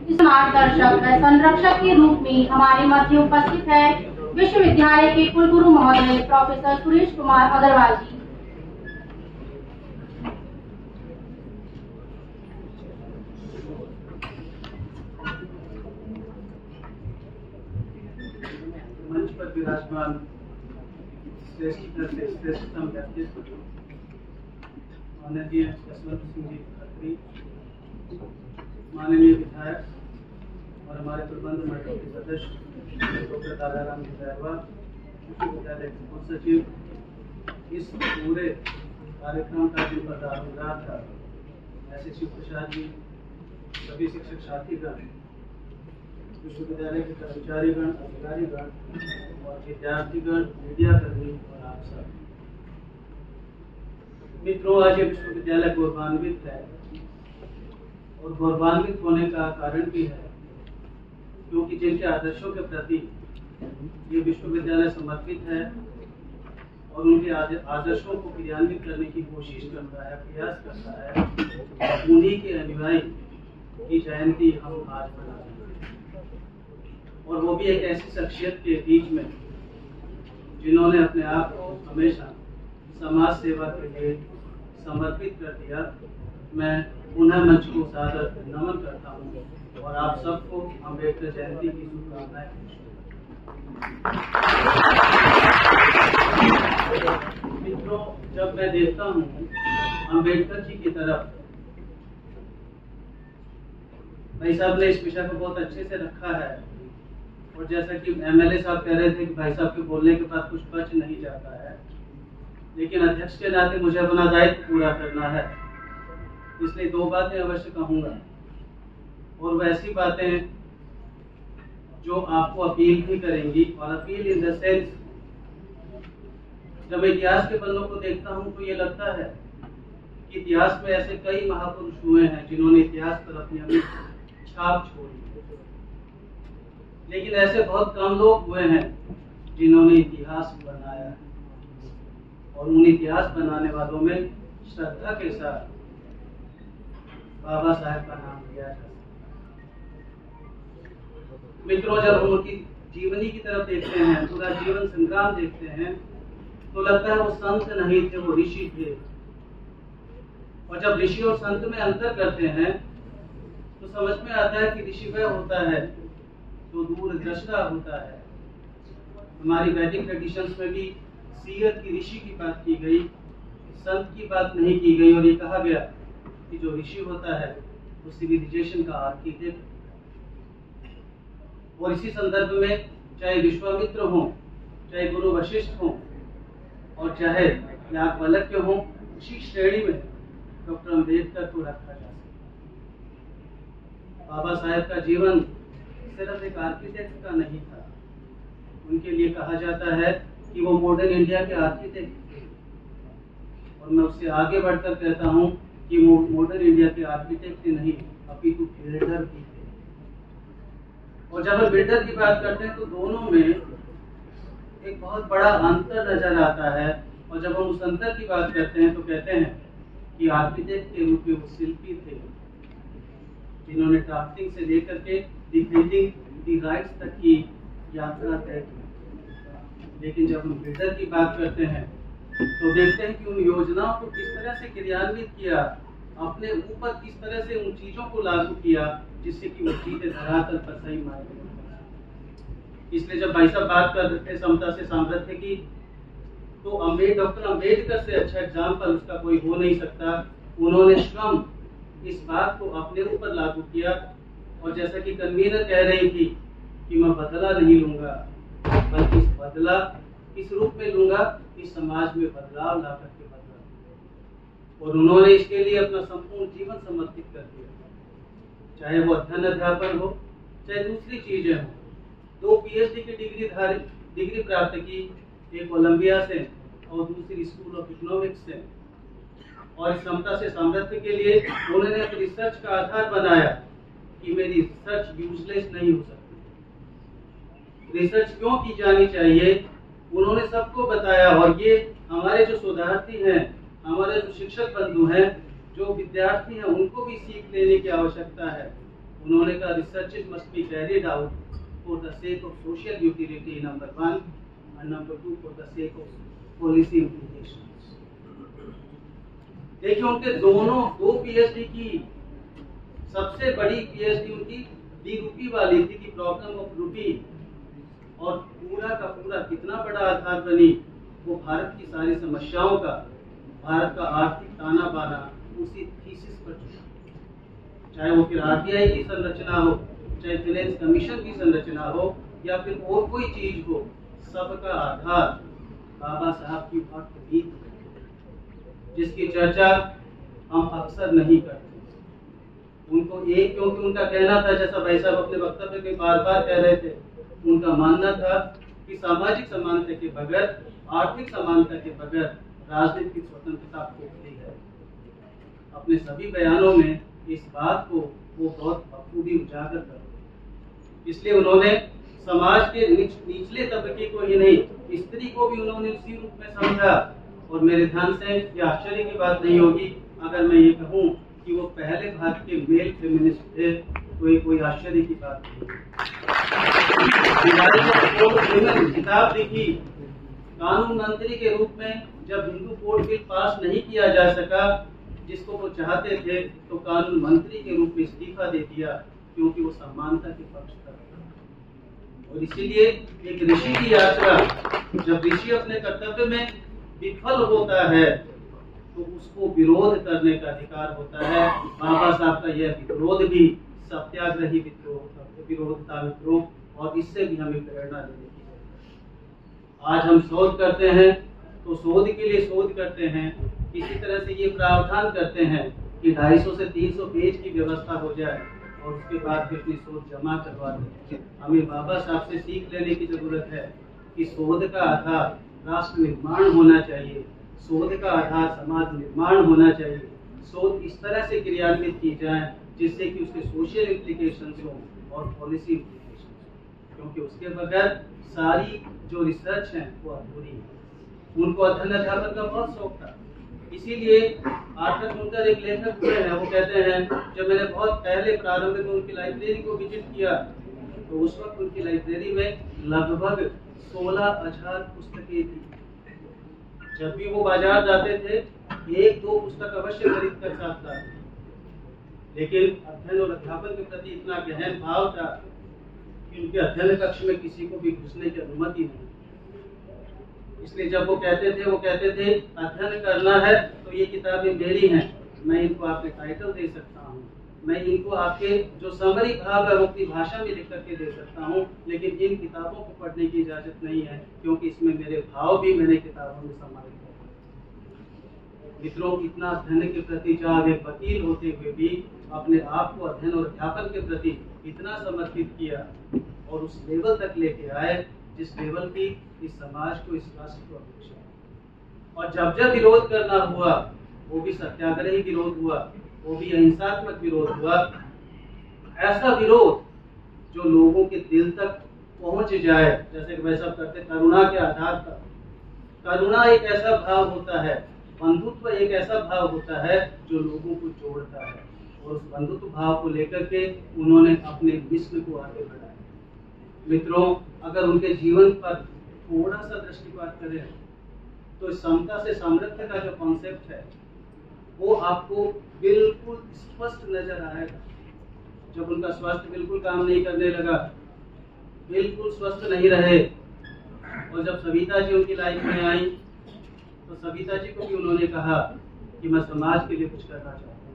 इस मार्गदर्शक व संरक्षक के रूप में हमारे मध्य उपस्थित है विश्वविद्यालय के कुलगुरु महोदय प्रोफेसर सुरेश कुमार अग्रवाल जी। मंच पर विराजमान श्रेष्ठतम व्यक्तित्व माननीय यशवंत सिंह जी खत्री, माननीय विधायक और हमारे प्रबंध मंडल के सदस्य डॉक्टर दादाराम जी सहरवाल, विश्वविद्यालय के कुल सचिव, इस पूरे कार्यक्रम का जिन पर दारोमदार था ऐसे शिव प्रसाद जी, सभी शिक्षक साथीगण, विश्वविद्यालय के कर्मचारीगण, अधिकारीगण और विद्यार्थीगण, मीडिया कर्मी और आप सब मित्रों, आज ये विश्वविद्यालय गौरवान्वित है और गौरवान्वित होने का कारण भी है क्योंकि जिनके आदर्शों के प्रति ये विश्वविद्यालय समर्पित है और उनके आदर्शों को क्रियान्वित करने की कोशिश करता है, प्रयास करता है, उन्हीं के अनुयायी की जयंती हम आज मना रहे हैं। और वो भी एक ऐसी शख्सियत के बीच में जिन्होंने अपने आप को हमेशा समाज सेवा के लिए समर्पित कर दिया। मैं पुनः मंच को सादर नमन करता हूँ और आप सबको अम्बेडकर जयंती की शुभकामनाएं। मित्रों, जब मैं देखता हूँ अम्बेडकर जी की तरफ, भाई साहब ने इस विषय को बहुत अच्छे से रखा है और जैसा कि एमएलए साहब कह रहे थे कि भाई साहब के बोलने के बाद कुछ बच नहीं जाता है, लेकिन अध्यक्ष के नाते मुझे अपना दायित्व पूरा करना है, इसलिए दो बातें अवश्य कहूंगा और वैसी बातें जो आपको अपील भी करेंगी। और अपील इन द सेंस, जब इतिहास के पन्नों को देखता हूं तो ये लगता है कि इतिहास में ऐसे कई महापुरुष हुए हैं जिन्होंने इतिहास पर अपनी अमिट छाप छोड़ी, लेकिन ऐसे बहुत कम लोग हुए हैं जिन्होंने इतिहास बनाया है और उन इतिहास बनाने वालों में श्रद्धा के साथ बाबा साहेब का नाम लिया जाता है। मित्रों, जब हम उनकी जीवनी की तरफ देखते हैं, पूरा जीवन संग्राम देखते हैं, तो लगता है वो संत नहीं थे, वो ऋषि थे। और जब ऋषि और संत में अंतर करते हैं तो समझ में आता है कि ऋषि वह होता है जो दूरदृष्टा होता है। हमारी वैदिक ट्रेडिशंस में भी सीयत की ऋषि की बात की गई, संत की बात नहीं की गई और ये कहा गया कि जो ऋषि होता है वो सिविलाइजेशन का आर्किटेक्ट। और इसी संदर्भ में चाहे विश्वामित्र हो, चाहे गुरु वशिष्ठ हो और चाहे याज्ञवल्क्य हो, उसी श्रेणी में डॉक्टर अम्बेडकर को रखा जा सकता। बाबा साहेब का जीवन सिर्फ एक आर्किटेक्ट का नहीं था, उनके लिए कहा जाता है कि वो मॉडर्न इंडिया के आर्किटेक्ट थे। और मैं उससे आगे बढ़कर कहता हूँ कि वो मॉडर्न इंडिया के आर्किटेक्ट नहीं, अपितु बिल्डर भी थे। और जब हम बिल्डर की बात करते हैं तो दोनों में एक बहुत बड़ा अंतर नजर आता है। और जब हम उस अंतर की बात करते हैं तो कहते हैं कि आर्किटेक्ट के रूप में वो शिल्पी थे जिन्होंने ड्राफ्टिंग से लेकर के डिफेंडिंग द राइट्स तक की यात्रा तय की। लेकिन जब हम बिल्डर की बात करते हैं तो देखते हैं कि उन योजनाओं को किस तरह से क्रियान्वित किया, अपने ऊपर किस तरह से उन चीजों को लागू किया जिससे कि वो चीजें धरातल पर सही मायने में। इसलिए जब भाई साहब बात कर रहे थे समता से सामर्थ्य की, तो डॉक्टर अम्बेडकर से अच्छा एग्जाम्पल उसका कोई हो नहीं सकता। उन्होंने स्वयं इस बात को अपने ऊपर लागू किया और जैसा कि कन्वीनर कह रही थी कि मैं बदला नहीं लूंगा, बल्कि इस बदला इस रूप में लूंगा कि समाज में बदलाव ला करके बदला। और उन्होंने इसके लिए अपना संपूर्ण जीवन समर्पित कर दिया, चाहे वो अध्ययन अध्यापन हो, चाहे दूसरी चीजें हो। 2 पीएचडी की डिग्री प्राप्त की, एक कोलंबिया से और दूसरी स्कूल ऑफ इकोनॉमिक्स से। और समता से सामर्थ्य के लिए उन्होंने एक रिसर्च का आधार बनाया कि मेरी रिसर्च यूजलेस नहीं हो सकती, रिसर्च क्यों की जानी चाहिए, उन्होंने सबको बताया। और ये हमारे जो शोधार्थी हैं, हमारे जो शिक्षक बंधु हैं, जो विद्यार्थी हैं, उनको भी सीख लेने की आवश्यकता है। उन्होंने कहा researches must be carried out for the sake of social utility number 1 and number 2 for the sake of policy implications. देखिए उनके दो पीएचडी की सबसे बड़ी पीएचडी उनकी दी रूपी वाली थी कि प्रॉब्लम ऑफ रूपी, और पूरा का पूरा कितना बड़ा आधार बनी वो भारत की सारी समस्याओं का, भारत का आर्थिक ताना बाना उसी थीसिस पर चुका। चाहे वो फिर आरबीआई की संरचना हो, चाहे फाइनेंस कमीशन की संरचना हो, या फिर और कोई चीज हो, सबका आधार बाबा साहब की भक्त नीति है, जिसकी चर्चा हम अक्सर नहीं करते। उनको एक, क्योंकि उनका कहना था, जैसा भाई साहब अपने वक्तव्य में बार बार कह रहे थे, उनका मानना था कि सामाजिक समानता के बगैर, आर्थिक समानता के बगैर राजनीतिक स्वतंत्रता खोखली है। अपने सभी बयानों में इस बात को वो बहुत बखूबी उजागर करते। इसलिए उन्होंने समाज के निचले तबके को ही नहीं, स्त्री को भी उन्होंने उसी रूप में समझा। और मेरे ध्यान से यह आश्चर्य की बात नहीं होगी अगर मैं ये कहूँ कि वो पहले भारत के मेल फेमिनिस्ट थे, तो ये कोई आश्चर्य की बात नहीं। किताब लिखी, कानून मंत्री के रूप में जब हिंदू कोड बिल पास नहीं किया जा सका जिसको वो चाहते थे, तो कानून मंत्री के रूप में इस्तीफा दे दिया, क्योंकि वो समानता के पक्षधर था। और इसीलिए एक ऋषि की यात्रा, जब ऋषि अपने कर्तव्य में विफल होता है तो उसको विरोध करने का अधिकार होता है। बाबा साहब का यह विरोध भी सत्याग्रही विरोध था, और इससे भी हमें प्रेरणा लेने की जरूरत है। आज हम शोध करते हैं तो शोध के लिए शोध करते हैं, इसी तरह से ये प्रावधान करते हैं कि 250 से 300 पेज की व्यवस्था हो जाए और उसके बाद भी अपनी शोध जमा करवा दें। हमें बाबा साहब से सीख लेने की जरूरत है कि शोध का आधार राष्ट्र निर्माण होना चाहिए, शोध का आधार समाज निर्माण होना चाहिए। शोध इस तरह से क्रियान्वित की जाए जिससे कि उसके सोशल इम्प्लीकेशंस हो और पॉलिसी इम्प्लीकेशंस हो, क्योंकि उसके बगैर सारी जो रिसर्च है वो अधूरी है। उनको अध्ययन अध्यापन का बहुत शौक था, इसीलिए आर्थर मुंटर एक लेखक हुए हैं, वो कहते हैं जब मैंने बहुत पहले प्रारंभ में उनकी लाइब्रेरी को विजिट किया तो उस वक्त उनकी लाइब्रेरी में लगभग 16,000 पुस्तकें थी। जब भी वो बाजार जाते थे 1-2 पुस्तक अवश्य खरीद कर साथ लाते, लेकिन अध्ययन और अध्यापन के प्रति इतना गहन भाव था कि उनके अध्ययन कक्ष में किसी को भी घुसने की अनुमति नहीं। इसलिए जब वो कहते थे अध्ययन करना है तो ये किताबें मेरी हैं, मैं इनको आपके टाइटल दे सकता हूँ, मैं इनको आपके जो समरी भाव है वो अपनी भाषा में लिख करके दे सकता हूँ, लेकिन इन किताबों को पढ़ने की इजाजत नहीं है, क्योंकि इसमें मेरे भाव भी मैंने किताबों में समाहित है। मित्रों, इतना अध्ययन के प्रति चाह एक वकील होते हुए भी अपने आप को अध्ययन और अध्यापन के प्रति इतना समर्पित किया और उस लेवल तक लेके आए जिस लेवल की इस समाज को, इस राष्ट्र को अपेक्षा है। और जब जब विरोध करना हुआ, वो भी सत्याग्रही विरोध हुआ, वो भी अहिंसात्मक विरोध हुआ, ऐसा विरोध जो लोगों के दिल तक पहुंच जाए, जैसे कि वैसा करते करुणा के आधार पर। करुणा एक ऐसा भाव होता है, बंधुत्व एक ऐसा भाव होता है जो लोगों को जोड़ता है, और उस बंधुत्व भाव को लेकर के उन्होंने अपने मिशन को आगे बढ़ाया। मित्रों, अगर उनके जीवन पर थोड़ा सा दृष्टिपात करें तो समता से सामर्थ्य का जो कॉन्सेप्ट है वो आपको बिल्कुल स्पष्ट नजर आएगा। जब उनका स्वास्थ्य बिल्कुल काम नहीं करने लगा, बिल्कुल स्वस्थ नहीं रहे, और जब सविता जी उनकी लाइफ में आई तो सविता जी को भी उन्होंने कहा कि मैं समाज के लिए कुछ करना चाहता हूँ,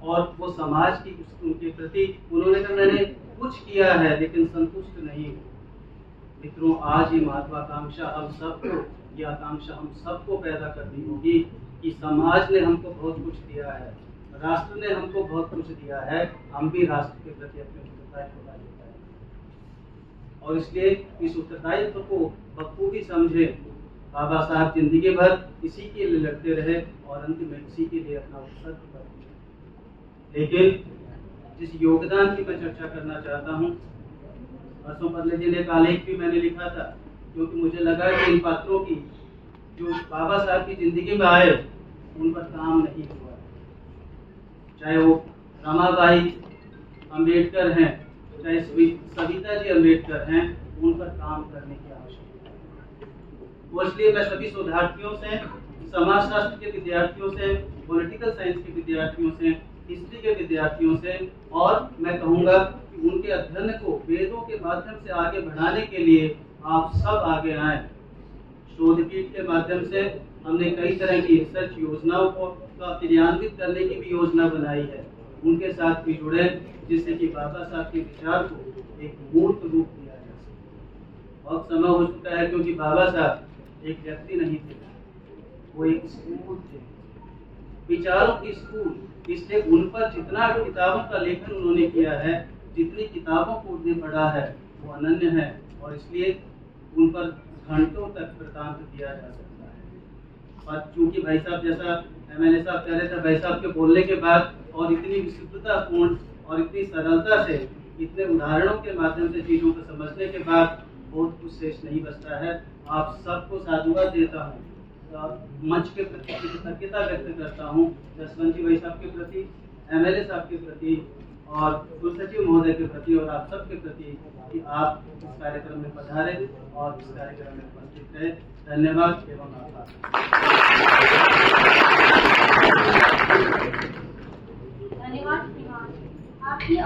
और वो समाज की उनके प्रति उन्होंने कहा मैंने कुछ किया है लेकिन संतुष्ट नहीं हूँ। मित्रों, आज ये महत्वाकांक्षा हम सबको, ये आकांक्षा हम सबको पैदा करनी होगी कि समाज ने हमको बहुत कुछ दिया है, राष्ट्र ने हमको बहुत कुछ दिया है, हम भी राष्ट्र के प्रति अपने उत्तरदायित्व का लेते हैं। और इसलिए इस उत्तरदायित्व को बखूबी समझे। बाबा साहब जिंदगी भर इसी के लिए लड़ते रहे और अंत में इसी के लिए अपना उत्सर्ग कर दिया। लेकिन जिस योगदान की मैं चर्चा करना चाहता हूँ, वर्षों पहले दिन एक आलेख भी मैंने लिखा था, क्योंकि मुझे लगा कि इन पात्रों की जो बाबा साहब की जिंदगी में आए उन पर काम नहीं हुआ, चाहे वो रमाबाई अम्बेडकर हैं, चाहे सविता जी अम्बेडकर हैं, उन पर काम करने की आवश्यकता है। वो इसलिए मैं सभी शोधार्थियों से, समाजशास्त्र के विद्यार्थियों से, पॉलिटिकल साइंस के विद्यार्थियों से, हिस्ट्री के विद्यार्थियों से, और मैं कहूँगा कि उनके अध्ययन को वेदों के माध्यम से आगे बढ़ाने के लिए आप सब आगे आए। शोधपीठ के माध्यम से हमने कई तरह की रिसर्च योजनाओं को क्रियान्वित करने की भी योजना बनाई है, उनके साथ भी जुड़े, जिससे कि बाबा साहब के विचार को एक मूर्त रूप दिया जा सके। बहुत समय हो चुका है, क्योंकि बाबा साहब एक व्यक्ति नहीं थे, वो एक स्कूल थे, विचारों की स्कूल। इसलिए उन पर जितना किताबों का लेखन उन्होंने किया है, जितनी किताबों को उन्होंने पढ़ा है, वो अनन्य है, और इसलिए उन पर घंटों तक वृतांत दिया जा सकता है। और चूंकि भाई साहब जैसा MLA साहब कह रहे थे, भाई साहब के बोलने के बाद और इतनी विशुद्धतापूर्ण और इतनी सरलता से, इतने उदाहरणों के माध्यम से चीजों को समझने के बाद बहुत कुछ शेष नहीं बचता है। आप सबको साधुवाद देता हूँ, मंच के प्रति कृतज्ञता व्यक्त करता हूँ, जसवंत जी भाई साहब के प्रति, MLA साहब के प्रति, और कुलसचिव महोदय के प्रति, और आप सब के प्रति कि आप इस कार्यक्रम में पधारे और इस कार्यक्रम में उपस्थित रहे। धन्यवाद एवं आभार। धन्यवाद श्रीमान, आपकी